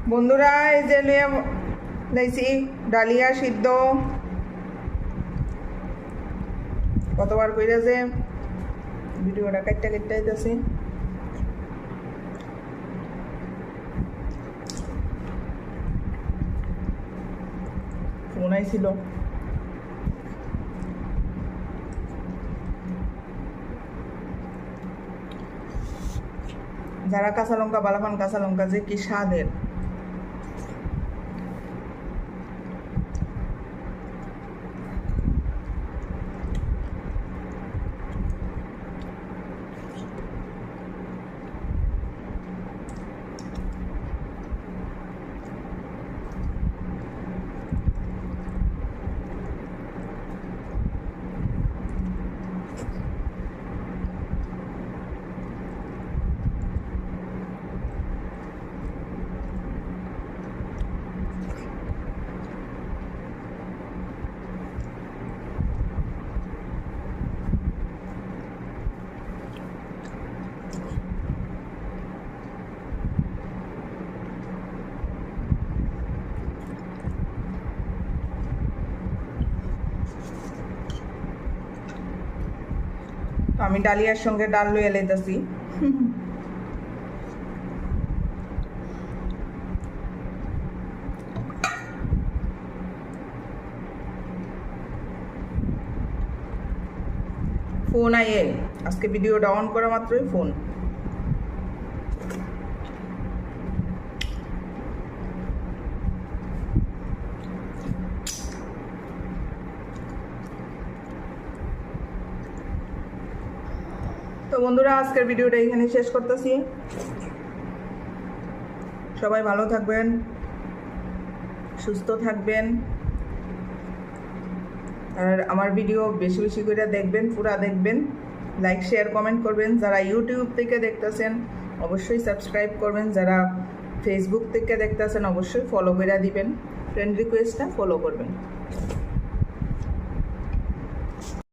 বন্ধুরা এই যে নিয়ে লাইছি ডালিয়া সিদ্ধ কতবার কইরা যে ভিডিওটা কাটতে কাটতে আইতাছি ফোন আইছিল যারা কাঁচা লঙ্কা বালাপান কাঁচা লঙ্কা যে কি স্বাদের আমি ডালিয়ার সঙ্গে ডাল লইয়া লইতাছি ফোন আইয়ে আজকে ভিডিওটা অন করা মাত্রই ফোন তো বন্ধুরা আজকের ভিডিওটা এখানে শেষ করতেছি সবাই ভালো থাকবেন সুস্থ থাকবেন আর আমার ভিডিও বেশি বেশি করে দেখবেন পুরা দেখবেন লাইক শেয়ার কমেন্ট করবেন যারা ইউটিউব থেকে দেখতেছেন অবশ্যই সাবস্ক্রাইব করবেন যারা ফেসবুক থেকে দেখতেছেন অবশ্যই ফলো করে দিবেন ফ্রেন্ড রিকোয়েস্টটা ফলো করবেন